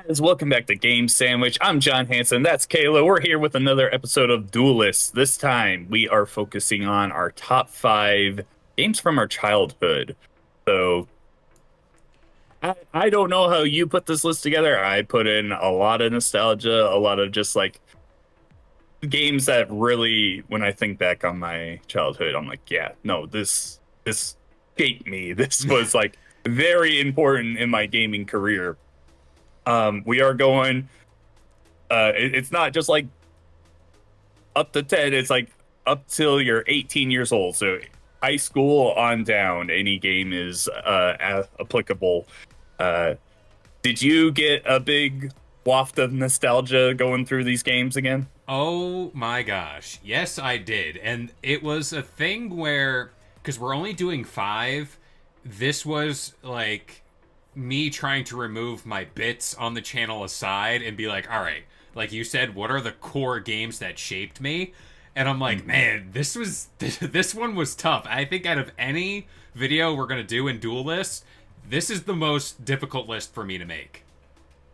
Guys, welcome back to Game Sandwich. I'm John Hanson. That's Kayla. We're here with another episode of Duelists. This time, we are focusing on our top five games from our childhood. So, I don't know how you put this list together. I put in a lot of nostalgia, a lot of just like games that really, when I think back on my childhood, I'm like, yeah, no, this shaped me. This was like very important in my gaming career. We are going it's not just like up to 10, it's like up till you're 18 years old. So high school on down, any game is applicable. Uh, did you get a big waft of nostalgia going through these games again? Oh my gosh. Yes, I did. And it was a thing where, because we're only doing five, this was like me trying to remove my bits on the channel aside and be like, all right, like you said, what are the core games that shaped me? And I'm like, man, this one was tough. I think out of any video we're gonna do in Duel List, this is the most difficult list for me to make.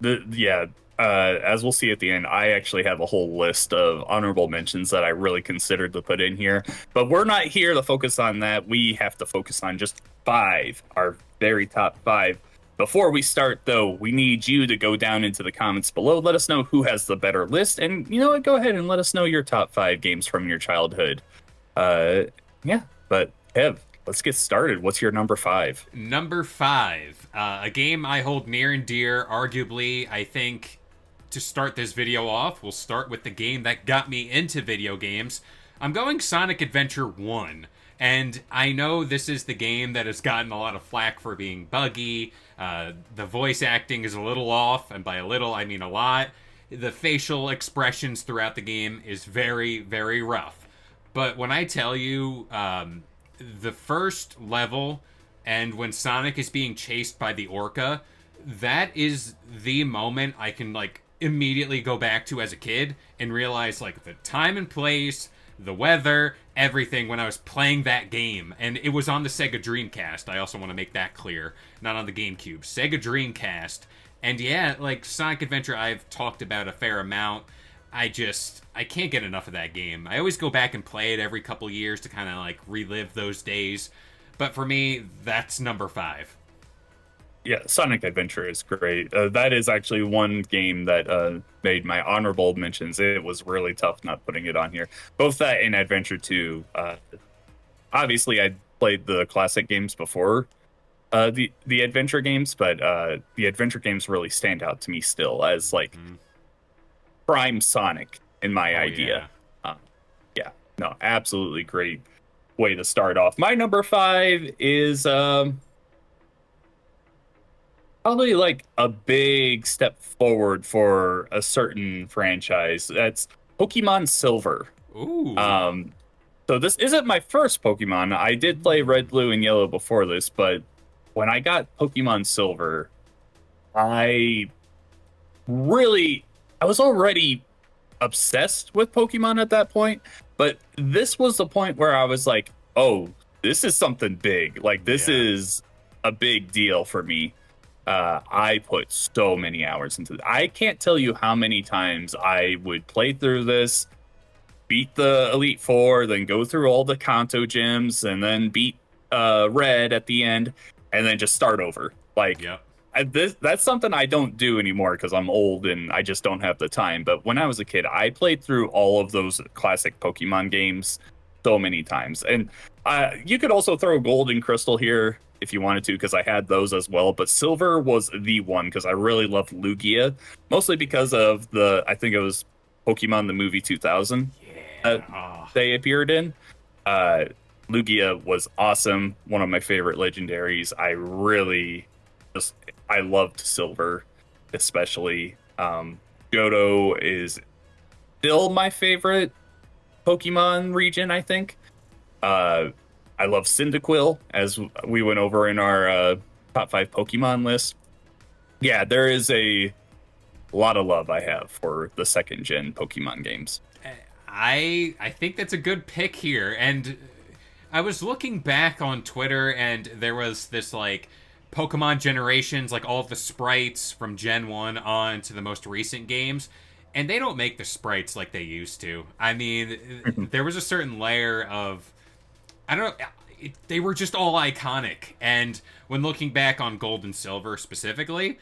Yeah, as we'll see at the end, I actually have a whole list of honorable mentions that I really considered to put in here. But we're not here to focus on that. We have to focus on just five, our very top five. Before we start, though, we need you to go down into the comments below. Let us know who has the better list. And you know what? Go ahead and let us know your top five games from your childhood. Uh, yeah, but Kev, let's get started. What's your number five? Number five, a game I hold near and dear. Arguably, I think to start this video off, we'll start with the game that got me into video games. I'm going Sonic Adventure 1. And I know this is the game that has gotten a lot of flack for being buggy. The voice acting is a little off, and by a little, I mean a lot. The facial expressions throughout the game is very, very rough. But when I tell you, the first level and when Sonic is being chased by the orca, that is the moment I can like immediately go back to as a kid and realize like the time and place, the weather, everything when I was playing that game. And it was on the Sega Dreamcast. I also want to make that clear, not on the GameCube. Sega Dreamcast. And yeah, like Sonic Adventure I've talked about a fair amount. I can't get enough of that game. I always go back and play it every couple years to kind of like relive those days. But for me, that's number five. Yeah, Sonic Adventure is great. That is actually one game that made my honorable mentions. It was really tough not putting it on here. Both that and Adventure 2. Obviously, I played the classic games before the adventure games, but the adventure games really stand out to me still as like Mm-hmm. prime Sonic in my Oh idea. yeah. Uh, yeah, no, absolutely great way to start off. My number five is probably like a big step forward for a certain franchise. That's Pokemon Silver. Ooh. Um, so this isn't my first Pokemon. I did play Red, Blue, and Yellow before this, but when I got Pokemon Silver, I really I was already obsessed with Pokemon at that point, but this was the point where I was like, "Oh, this is something big. Like this Yeah. is a big deal for me." I put so many hours into it. I can't tell you how many times I would play through this, beat the Elite Four, then go through all the Kanto gyms, and then beat Red at the end, and then just start over. Like Yep. that's something I don't do anymore because I'm old and I just don't have the time. But when I was a kid, I played through all of those classic Pokemon games so many times. And you could also throw Gold and Crystal here if you wanted to, because I had those as well. But Silver was the one because I really loved Lugia, mostly because of I think it was Pokemon the movie 2000 that Yeah. Oh. they appeared in. Uh, Lugia was awesome, one of my favorite legendaries. Just I loved Silver, especially. Johto is still my favorite Pokemon region, I think. Uh, I love Cyndaquil, as we went over in our top five Pokemon list. Yeah, there is a lot of love I have for the second gen Pokemon games. I think that's a good pick here. And I was looking back on Twitter and there was this like Pokemon generations, like all of the sprites from Gen 1 on to the most recent games, and they don't make the sprites like they used to. I mean, there was a certain layer of, I don't know, they were just all iconic. And when looking back on Gold and Silver specifically,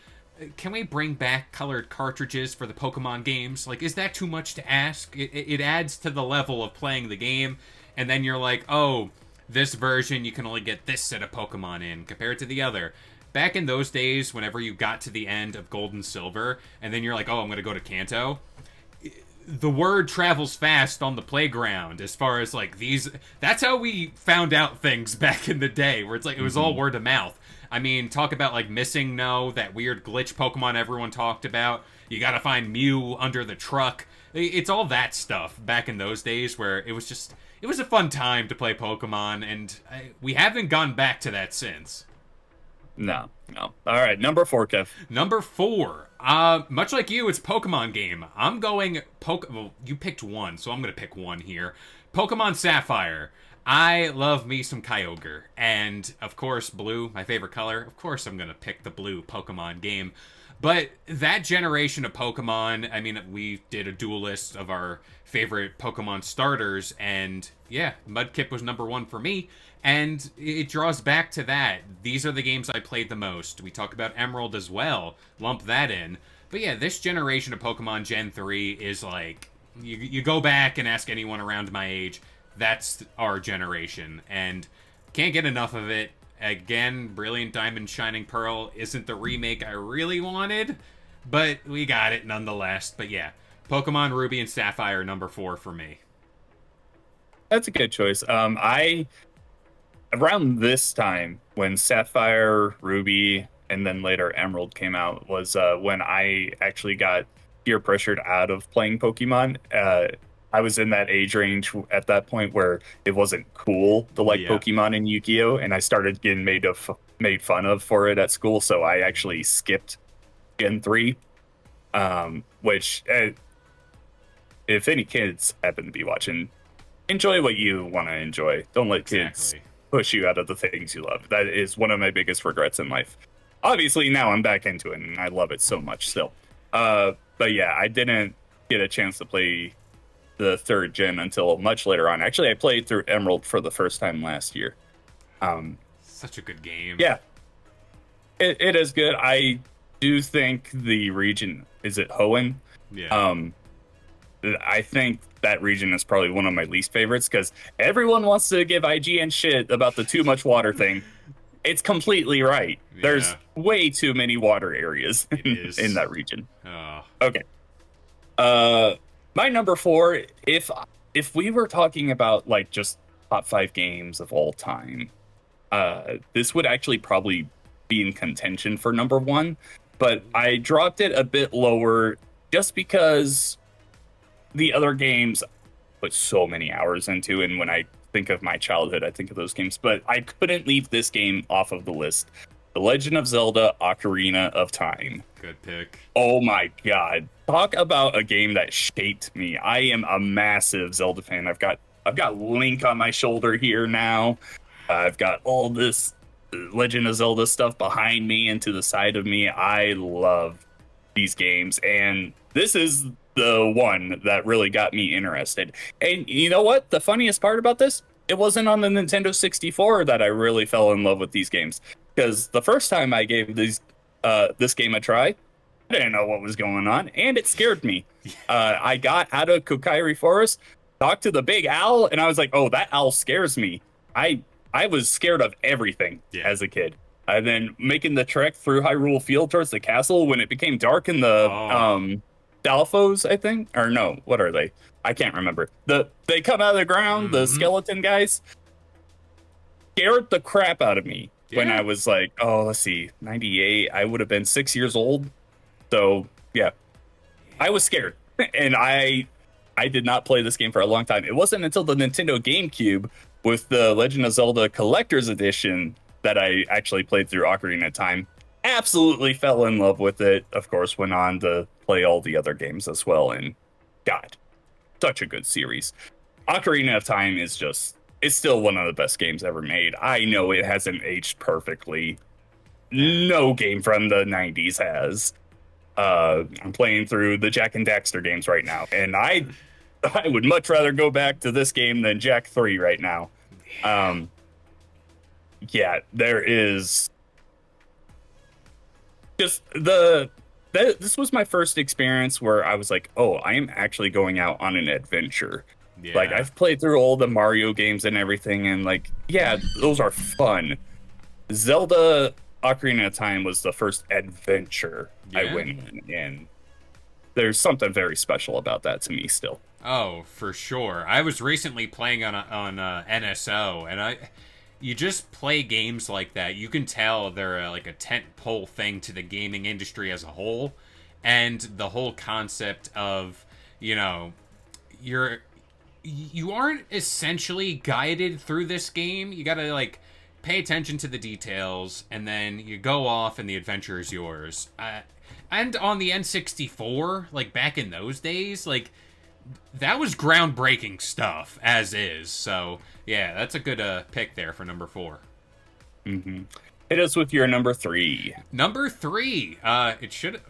can we bring back colored cartridges for the Pokemon games? Like, is that too much to ask? It adds to the level of playing the game, and then you're like, oh, this version you can only get this set of Pokemon in compared to the other. Back in those days, whenever you got to the end of Gold and Silver, and then you're like, oh, I'm going to go to Kanto, the word travels fast on the playground as far as like these. That's how we found out things back in the day, where it's like it was all word of mouth. I mean, talk about like missing no, that weird glitch Pokemon everyone talked about. You gotta find Mew under the truck. It's all that stuff back in those days where it was just, it was a fun time to play Pokemon, and we haven't gone back to that since. No, no. All right, number 4, Kev. Number 4. Much like you, it's Pokemon game. I'm going well, you picked one, so I'm gonna pick one here. Pokemon Sapphire. I love me some Kyogre. And, of course, blue, my favorite color. Of course I'm gonna pick the blue Pokemon game. But that generation of Pokemon, I mean, we did a duel list of our favorite Pokemon starters, and yeah, Mudkip was number 1 for me. And it draws back to that. These are the games I played the most. We talk about Emerald as well. Lump that in. But yeah, this generation of Pokemon Gen 3 is like, you go back and ask anyone around my age, that's our generation. And can't get enough of it. Again, Brilliant Diamond Shining Pearl isn't the remake I really wanted, but we got it nonetheless. But yeah, Pokemon Ruby and Sapphire, number 4 for me. That's a good choice. Around this time when Sapphire, Ruby, and then later Emerald came out was when I actually got peer pressured out of playing Pokemon. I was in that age range at that point where it wasn't cool to like Pokemon and Yu-Gi-Oh, and I started getting made fun of for it at school. So I actually skipped Gen 3, which if any kids happen to be watching, enjoy what you want to enjoy. Don't let kids push you out of the things you love. That is one of my biggest regrets in life. Obviously, now I'm back into it, and I love it so much still. But yeah, I didn't get a chance to play the 3rd gen until much later on. Actually, I played through Emerald for the first time last year. Such a good game. Yeah, it is good. I do think the region, is it Hoenn? Yeah. I think that region is probably one of my least favorites because everyone wants to give IGN shit about the too much water thing. It's completely right. Yeah. There's way too many water areas in that region. Oh. Okay. My number 4, if we were talking about like just top 5 games of all time, this would actually probably be in contention for number 1, but I dropped it a bit lower just because the other games put so many hours into, and when I think of my childhood, I think of those games, but I couldn't leave this game off of the list. The Legend of Zelda Ocarina of Time. Good pick. Oh my god. Talk about a game that shaped me. I am a massive Zelda fan. I've got Link on my shoulder here now. I've got all this Legend of Zelda stuff behind me and to the side of me. I love these games, and this is the one that really got me interested. And you know what? The funniest part about this, it wasn't on the Nintendo 64 that I really fell in love with these games. Because the first time I gave this game a try, I didn't know what was going on, and it scared me. I got out of Kokairi Forest, talked to the big owl, and I was like, oh, that owl scares me. I was scared of everything as a kid. And then making the trek through Hyrule Field towards the castle when it became dark in the Dalfos, I think, or no, what are they? I can't remember. They come out of the ground, the skeleton guys. Scared the crap out of me when I was like, oh, let's see, 98. I would have been 6 years old. So yeah, I was scared, and I did not play this game for a long time. It wasn't until the Nintendo GameCube with the Legend of Zelda Collector's Edition that I actually played through Ocarina of Time. Absolutely fell in love with it. Of course, went on to play all the other games as well. And God, such a good series. Ocarina of Time is just, it's still one of the best games ever made. I know it hasn't aged perfectly, Nah. no game from the 90s has. I'm playing through the Jack and Daxter games right now, and I would much rather go back to this game than Jack 3 right now. Yeah. Um, yeah, there is just this was my first experience where I was like, oh, I am actually going out on an adventure. Like Yeah. I've played through all the Mario games and everything, and like, yeah, those are fun. Zelda Ocarina of Time was the first adventure I Yeah. went in, and there's something very special about that to me still. Oh, for sure. I was recently playing on NSO, and you just play games like that. You can tell they're like a tent pole thing to the gaming industry as a whole, and the whole concept of you know you're you aren't essentially guided through this game. You gotta like pay attention to the details, and then you go off, and the adventure is yours. And on the N64, like back in those days, like that was groundbreaking stuff as is. So yeah, that's a good pick there for number 4. Hmm. Hit us with your number three. Number 3, it should.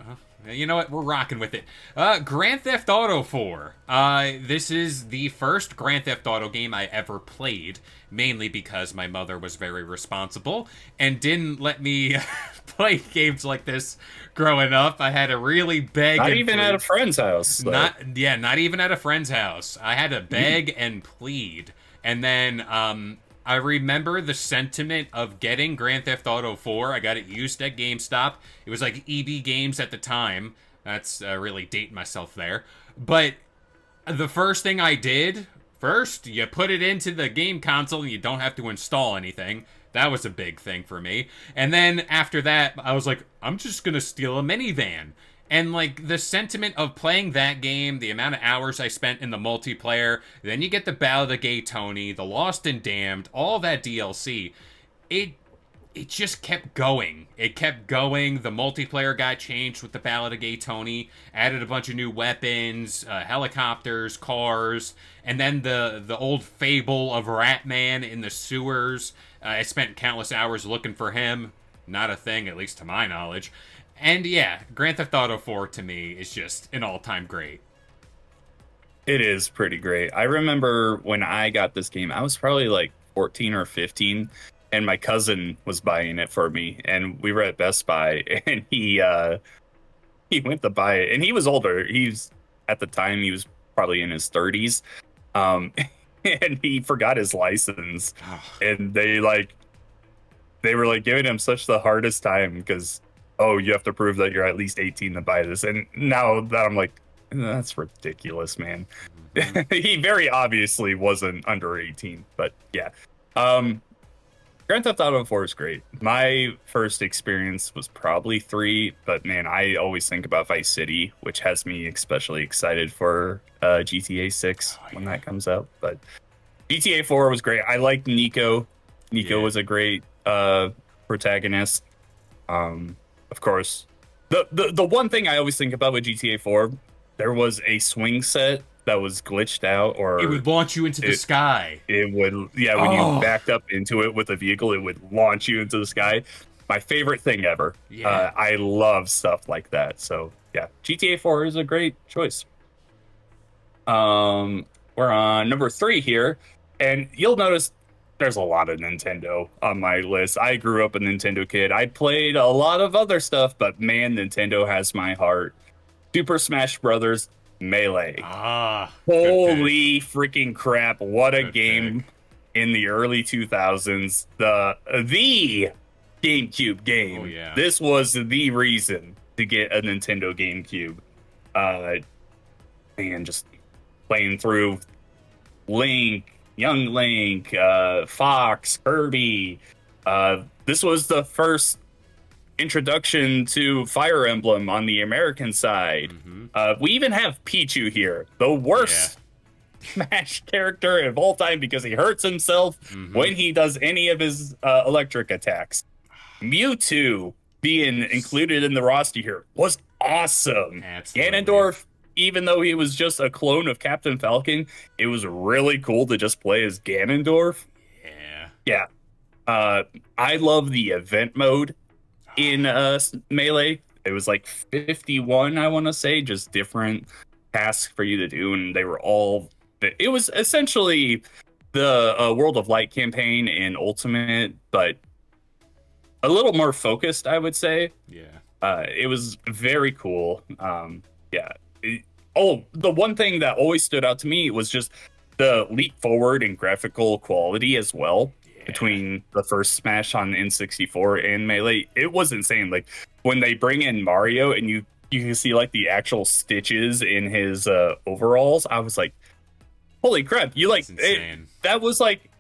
You know what? We're rocking with it. Grand Theft Auto 4. This is the first Grand Theft Auto game I ever played, mainly because my mother was very responsible and didn't let me play games like this growing up. I had to really beg Not and even at a plead. friend's house. Like, Not even at a friend's house. I had to beg and plead. And then I remember the sentiment of getting Grand Theft Auto 4. I got it used at GameStop. It was like EB Games at the time. That's really dating myself there. But the first thing I did, first, you put it into the game console and you don't have to install anything. That was a big thing for me. And then after that, I was like, I'm just going to steal a minivan. And like the sentiment of playing that game, the amount of hours I spent in the multiplayer, then you get the Ballad of Gay Tony, the Lost and Damned, all that DLC. It it just kept going. It kept going. The multiplayer got changed with the Ballad of Gay Tony, added a bunch of new weapons, helicopters, cars, and then the old fable of Ratman in the sewers. I spent countless hours looking for him. Not a thing, at least to my knowledge. And yeah, Grand Theft Auto 4 to me is just an all-time great. it is pretty great. I remember when I got this game, I was probably like 14 or 15, and my cousin was buying it for me, and we were at Best Buy, and he went to buy it, and he was older. He's at the time he was probably in his 30s, um, and he forgot his license, and they were like giving him such the hardest time because, oh, you have to prove that you're at least 18 to buy this. And now that I'm like, that's ridiculous, man. Mhm. He very obviously wasn't under 18, but yeah. Um, Grand Theft Auto 4 is great. My first experience was probably 3, but man, I always think about Vice City, which has me especially excited for GTA 6 Oh when yeah, that comes out. But GTA 4 was great. I liked Nico. Nico yeah, was a great protagonist. Of course, the one thing I always think about with GTA 4, there was a swing set that was glitched out, it or would launch you into the sky. it would, yeah, when you Oh backed up into it with a vehicle, it would launch you into the sky. My favorite thing ever. yeah, I love stuff like that. So yeah, GTA 4 is a great choice. We're on number 3 here, and you'll notice there's a lot of Nintendo on my list. I grew up a Nintendo kid. I played a lot of other stuff, but man, Nintendo has my heart. Super Smash Brothers Melee. good pick, Holy freaking crap. What a good game pick. in the early 2000s. The GameCube Oh game. yeah, This was the reason to get a Nintendo GameCube. Uh and just playing through Link, Young Link, Fox, Kirby. This was the first introduction to Fire Emblem on the American side. hmm, We even have Pichu here, the yeah, worst Smash character of all time because he hurts himself hmm, when he does any of his electric attacks. Mewtwo being included in the roster here was awesome. absolutely, Ganondorf, even though he was just a clone of Captain Falcon, it was really cool to just play as Ganondorf. yeah, Yeah. Uh, I love the event mode in Melee. It was like 51, I want to say, just different tasks for you to do, and they were all. It was essentially the World of Light campaign in Ultimate, but a little more focused, I would say. Yeah. It was very cool. Yeah. Oh, the one thing that always stood out to me was just the leap forward in graphical quality as well Yeah. between the first Smash on N64 and Melee. It was insane. Like when they bring in Mario and you can see like the actual stitches in his overalls. I was like, holy crap! You like It's it, insane. that was like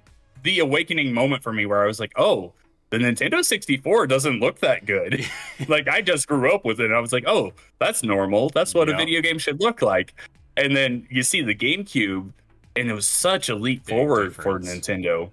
the awakening moment for me where I was like, oh, the Nintendo 64 doesn't look that good. Like I just grew up with it and I was like, oh, that's normal. That's what a Yep. video game should look like. And then you see the GameCube and it was such a leap Big forward for difference. Nintendo.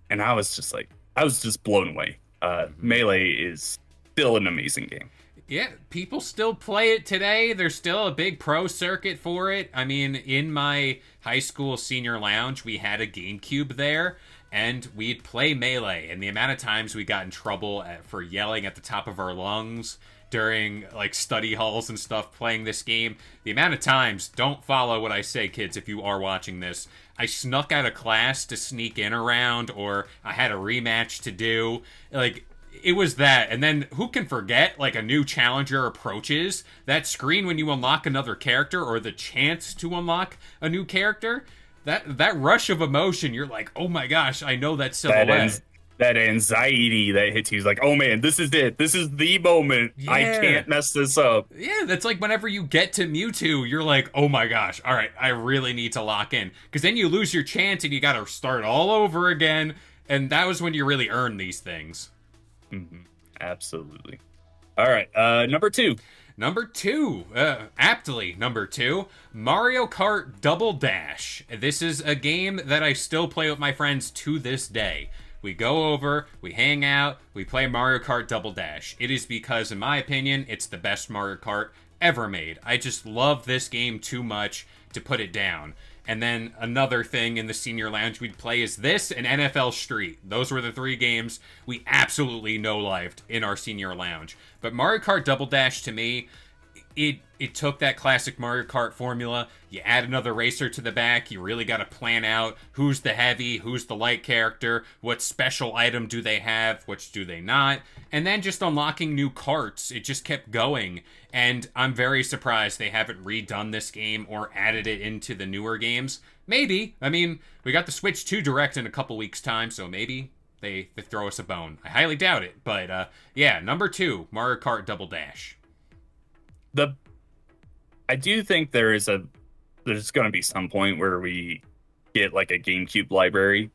And I was just like, I was just blown away. Hmm. Melee is still an amazing game. Yeah, people still play it today. There's still a big pro circuit for it. I mean, in my high school senior lounge, we had a GameCube there, and we'd play Melee. And the amount of times we got in trouble for yelling at the top of our lungs during like study halls and stuff playing this game. The amount of times, don't follow what I say, kids, if you are watching this. I snuck out of class to sneak in around, or I had a rematch to do. Like, it was that. And then who can forget, like, a new challenger approaches that screen when you unlock another character, or the chance to unlock a new character? That rush of emotion, you're like, oh my gosh, I know that That silhouette. ends that anxiety that hits you is like, oh man, this is it. This is the moment. I Yeah. can't mess this up. Yeah, that's like whenever you get to Mewtwo, you're like, oh my gosh, all right, I really need to lock in. Because then you lose your chance and you gotta start all over again. And that was when you really earn these things. Mhm. Absolutely. All right. Number two. Number two, aptly number two, Mario Kart Double Dash. This is a game that I still play with my friends to this day. We go over, we hang out, we play Mario Kart Double Dash. It is because, in my opinion, it's the best Mario Kart ever made. I just love this game too much to put it down. And then another thing in the senior lounge we'd play is this and NFL Street. Those were the three games we absolutely no-lived in our senior lounge. But Mario Kart Double Dash, to me, it took that classic Mario Kart formula. You add another racer to the back. You really got to plan out who's the heavy, who's the light character, what special item do they have, which do they not, and then just unlocking new carts. It just kept going, and I'm very surprised they haven't redone this game or added it into the newer games. Maybe. I mean, we got the Switch 2 Direct in a couple weeks' time, so maybe they throw us a bone. I highly doubt it, but yeah, number two, Mario Kart Double Dash. The I do think there's going to be some point where we get like a GameCube library,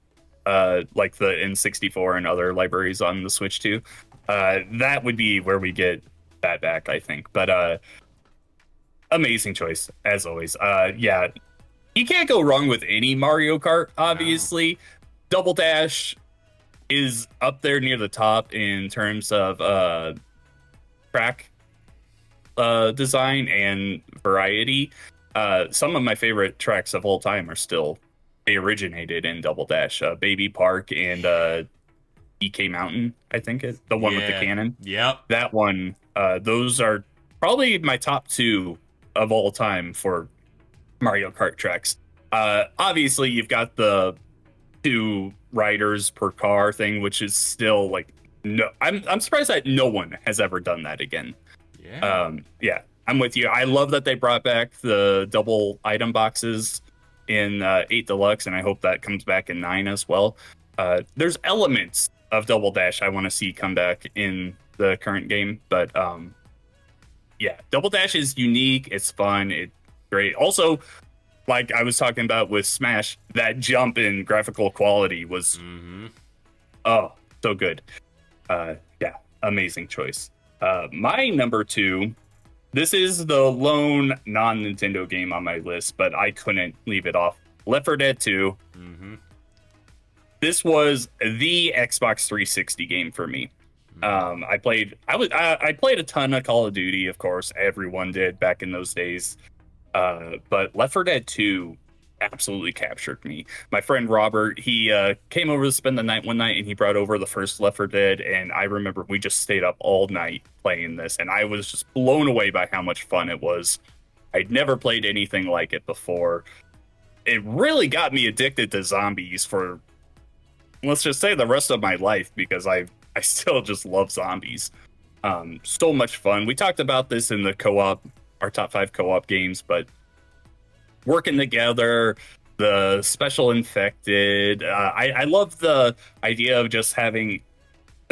like the N64 and other libraries on the Switch too. That would be where we get that back, I think. But amazing choice as always. Yeah, you can't go wrong with any Mario Kart. No. Obviously, Double Dash is up there near the top in terms of track design and variety. Some of my favorite tracks of all time are still they originated in Double Dash. Baby Park and EK Mountain, I think the one with the Yeah. cannon. Yep. That one, those are probably my top two of all time for Mario Kart tracks. Obviously, you've got the two riders per car thing, which is still like no. I'm surprised that no one has ever done that again. Yeah. Yeah, I'm with you. I love that they brought back the double item boxes in 8 Deluxe, and I hope that comes back in 9 as well. There's elements of Double Dash I want to see come back in the current game, but yeah, Double Dash is unique. It's fun. It's great. Also, like I was talking about with Smash, that jump in graphical quality was Mm-hmm. oh so good. Yeah, amazing choice. My number two. This is the lone non-Nintendo game on my list, but I couldn't leave it off. Left 4 Dead 2. Mm-hmm. This was the Xbox 360 game for me. Mm-hmm. I played a ton of Call of Duty, of course. Everyone did back in those days. But Left 4 Dead 2 absolutely captured me. My friend Robert, he came over to spend the night one night, and he brought over the first Left 4 Dead, and I remember we just stayed up all night playing this, and I was just blown away by how much fun it was. I'd never played anything like it before. It really got me addicted to zombies for, let's just say, the rest of my life, because I still just love zombies. So much fun. We talked about this in the co-op, our top five co-op games, but working together, the special infected. I love the idea of just having.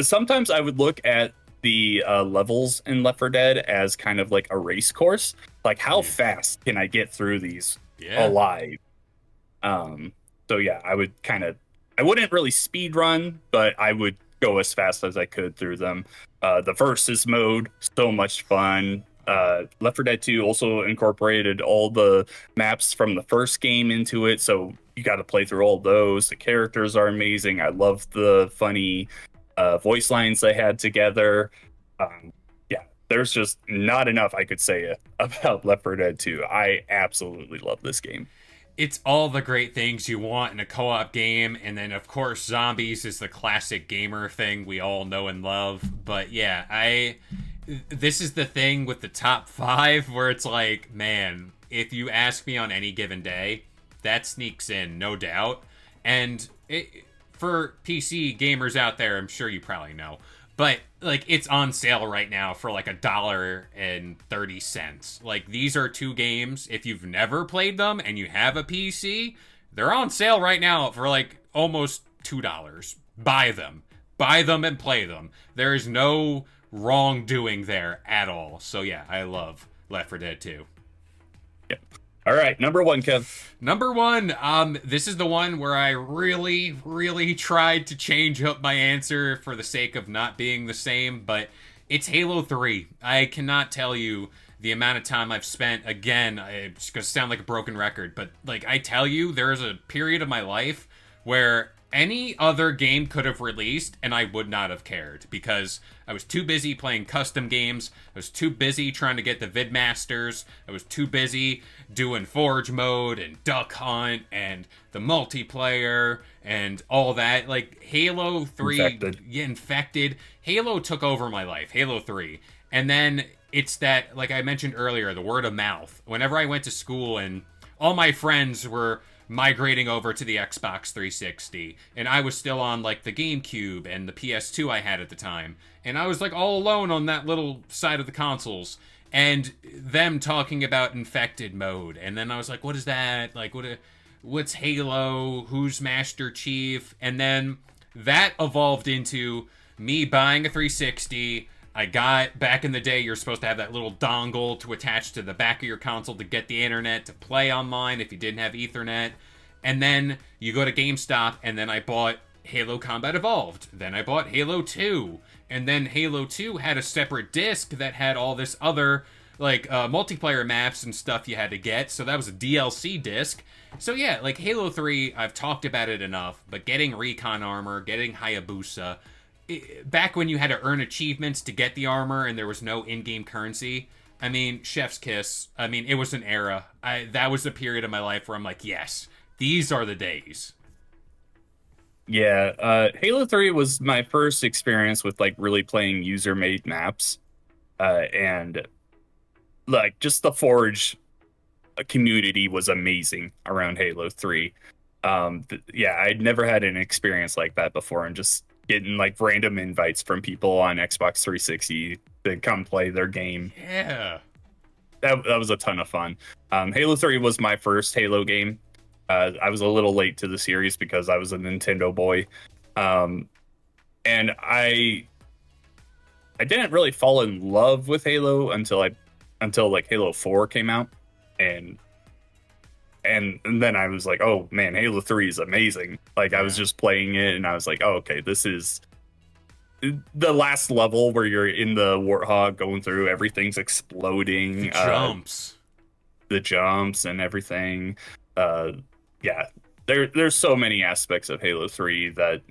Sometimes I would look at the levels in Left 4 Dead as kind of like a race course. Like, how Yeah. fast can I get through these Yeah. alive? Um, so yeah, I wouldn't really speed run, but I would go as fast as I could through them. The versus mode, so much fun. Left 4 Dead 2 also incorporated all the maps from the first game into it, so you got to play through all those. The characters are amazing. I love the funny voice lines they had together. Yeah, there's just not enough I could say about Left 4 Dead 2. I absolutely love this game. It's all the great things you want in a co-op game, and then of course zombies is the classic gamer thing we all know and love. But yeah, I this is the thing with the top 5 where it's like, man, if you ask me on any given day, that sneaks in, no doubt. And for PC gamers out there, I'm sure you probably know, but like it's on sale right now for like $1.30. Like, these are two games, if you've never played them and you have a PC, they're on sale right now for like almost $2. Buy them and play them. There is no wrongdoing there at all. So yeah, I love Left 4 Dead 2. Yeah. All right, number one, Kev. Number 1, this is the one where I really, really tried to change up my answer for the sake of not being the same, but it's Halo 3. I cannot tell you the amount of time I've spent. Again, it's going to sound like a broken record, but like I tell you, there is a period of my life where any other game could have released and I would not have cared, because I was too busy playing custom games. I was too busy trying to get the VidMasters. I was too busy doing Forge mode and Duck Hunt and the multiplayer and all that. Like, Halo 3, Infected. yeah, Infected. Halo took over my life, Halo 3. And then it's that, like I mentioned earlier, the word of mouth. Whenever I went to school and all my friends were migrating over to the Xbox 360, and I was still on like the GameCube and the PS2 I had at the time, and I was like all alone on that little side of the consoles, and them talking about infected mode, and then I was like, what is that? Like, what's Halo? Who's Master Chief? And then that evolved into me buying a 360. I got, back in the day, you're supposed to have that little dongle to attach to the back of your console to get the internet to play online if you didn't have Ethernet. And then you go to GameStop, and then I bought Halo Combat Evolved. Then I bought Halo 2. And then Halo 2 had a separate disc that had all this other, like, multiplayer maps and stuff you had to get. So that was a DLC disc. So yeah, like, Halo 3, I've talked about it enough, but getting Recon Armor, getting Hayabusa, back when you had to earn achievements to get the armor and there was no in-game currency, I mean, chef's kiss. I mean, it was an era. That was a period of my life where I'm like, yes, these are the days. Yeah, Halo 3 was my first experience with like really playing user-made maps. And like just the Forge community was amazing around Halo 3. Yeah, I'd never had an experience like that before, and just getting like random invites from people on Xbox 360 to come play their game. Yeah. That was a ton of fun. Halo 3 was my first Halo game. I was a little late to the series because I was a Nintendo boy. And I didn't really fall in love with Halo until like Halo 4 came out, and and then I was like, oh man, Halo 3 is amazing. Like, I was Yeah. just playing it and I was like, oh, okay, this is the last level where you're in the Warthog going through, everything's exploding, The jumps. the jumps and everything. Uh, yeah, there's so many aspects of Halo 3 that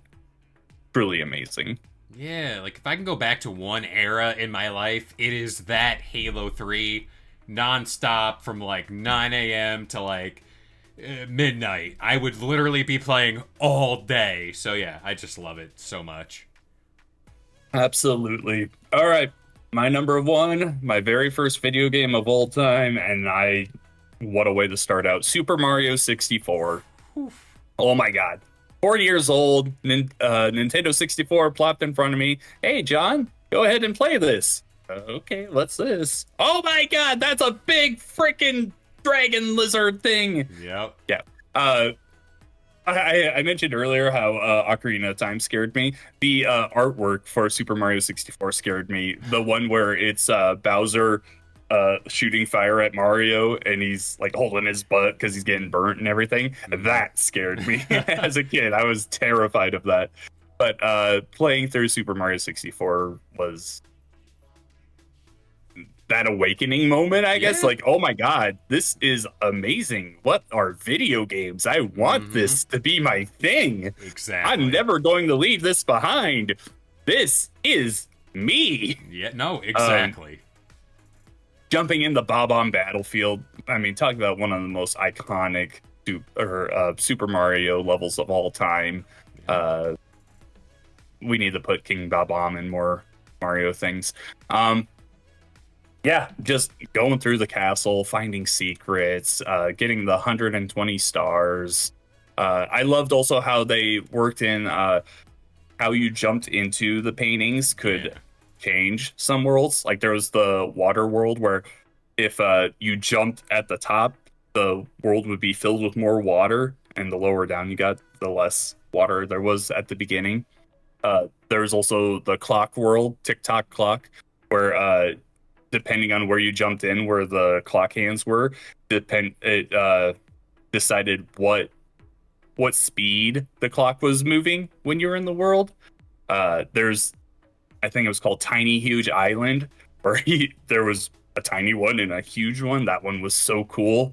truly amazing. Yeah, like if I can go back to one era in my life, it is that Halo 3 nonstop from like 9 a.m. to like Midnight. I would literally be playing all day. So yeah, I just love it so much. Absolutely. All right. My number one, my very first video game of all time, and what a way to start out. Super Mario 64. Oh my God. 4 years old, Nintendo 64 plopped in front of me. Hey, John, go ahead and play this. Okay, what's this? Oh my God, that's a big freaking dragon lizard thing. Yep. Yeah. Uh, I mentioned earlier how Ocarina of Time scared me. The artwork for Super Mario 64 scared me. The one where it's Bowser shooting fire at Mario and he's like holding his butt because he's getting burnt and everything. That scared me as a kid. I was terrified of that. But playing through Super Mario 64 was that awakening moment, I guess. Yeah. Like, oh my God, this is amazing. What are video games? I want this to be my thing. Exactly. I'm never going to leave this behind. This is me. Yeah, no, exactly. Jumping in the Bob-on Battlefield. I mean, talk about one of the most iconic Super Mario levels of all time. We need to put King Bob-omb in more Mario things. Yeah, just going through the castle, finding secrets, getting the 120 stars. I loved also how they worked in how you jumped into the paintings could change some worlds. Like there was the water world where if you jumped at the top, the world would be filled with more water, and the lower down you got, the less water there was at the beginning. There's also the clock world, tick-tock clock, where depending on where you jumped in, where the clock hands were, decided what speed the clock was moving when you were in the world. There's, I think it was called Tiny Huge Island, where there was a tiny one and a huge one. That one was so cool.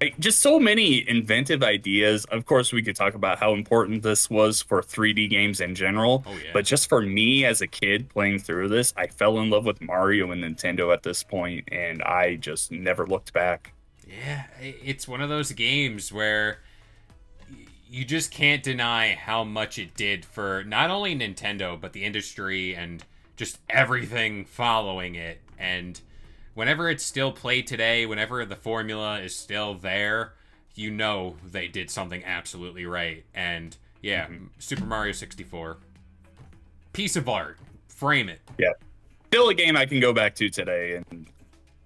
Like, just so many inventive ideas. Of course, we could talk about how important this was for 3D games in general. Oh, yeah. But just for me as a kid playing through this, I fell in love with Mario and Nintendo at this point, and I just never looked back. Yeah, it's one of those games where you just can't deny how much it did for not only Nintendo, but the industry and just everything following it. And whenever it's still played today, whenever the formula is still there, you know they did something absolutely right. And yeah, Super Mario 64. Piece of art. Frame it. Yeah. Still a game I can go back to today and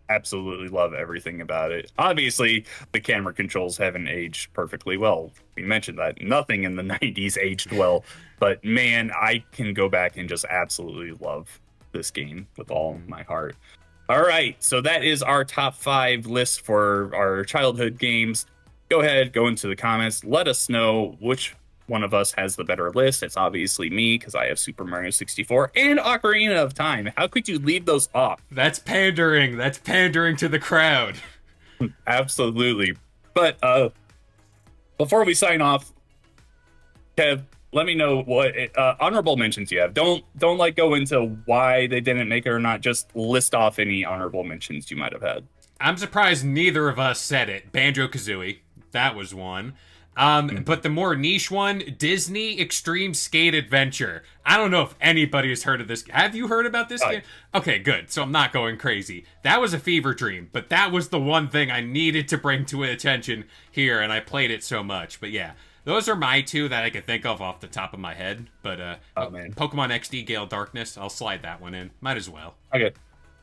absolutely love everything about it. Obviously, the camera controls haven't aged perfectly well. We mentioned that. Nothing in the 90s aged well. But man, I can go back and just absolutely love this game with all my heart. All right, so that is our top 5 list for our childhood games. Go ahead, go into the comments. Let us know which one of us has the better list. It's obviously me because I have Super Mario 64 and Ocarina of Time. How could you leave those off? That's pandering. That's pandering to the crowd. Absolutely. But before we sign off, Kev, let me know what honorable mentions you have. Don't like go into why they didn't make it or not. Just list off any honorable mentions you might have had. I'm surprised neither of us said it. Banjo-Kazooie. That was one. But the more niche one, Disney Extreme Skate Adventure. I don't know if anybody has heard of this. Have you heard about this game? Okay, good. So I'm not going crazy. That was a fever dream, but that was the one thing I needed to bring to attention here, and I played it so much. But yeah, those are my two that I could think of off the top of my head. But Man. Pokemon XD Gale Darkness, I'll slide that one in. Might as well. Okay.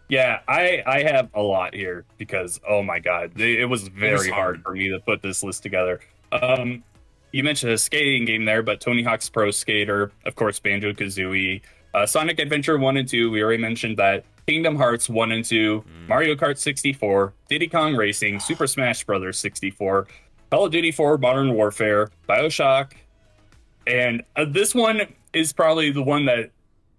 Yeah, I have a lot here because, oh my God, it was very hard for me to put this list together. You mentioned a skating game there, but Tony Hawk's Pro Skater, of course, Banjo-Kazooie, Sonic Adventure 1 and 2, we already mentioned that, Kingdom Hearts 1 and 2, Mario Kart 64, Diddy Kong Racing, Super Smash Bros. 64, Call of Duty 4 Modern Warfare, BioShock, and this one is probably the one that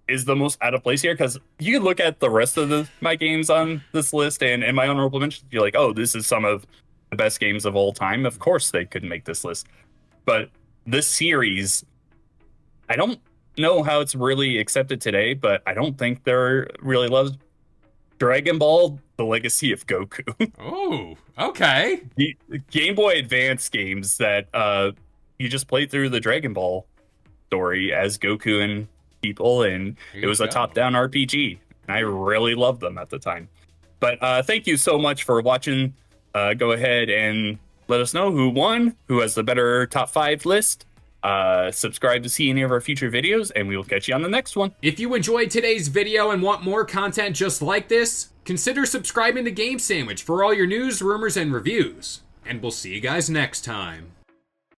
is the most out of place here, because you look at the rest of my games on this list and my honorable mentions, you're like, oh, this is some of the best games of all time. Of course they couldn't make this list. But this series, I don't know how it's really accepted today, but I don't think they're really loved. Dragon Ball: The Legacy of Goku. Oh, okay. The Game Boy Advance games that you just played through the Dragon Ball story as Goku and people, and Here it you was a go. top-down RPG. And I really loved them at the time. But thank you so much for watching. Go ahead and let us know who won, who has the better top five list. Subscribe to see any of our future videos, and we will catch you on the next one. If you enjoyed today's video and want more content just like this, consider subscribing to Game Sandwich for all your news, rumors, and reviews. And we'll see you guys next time.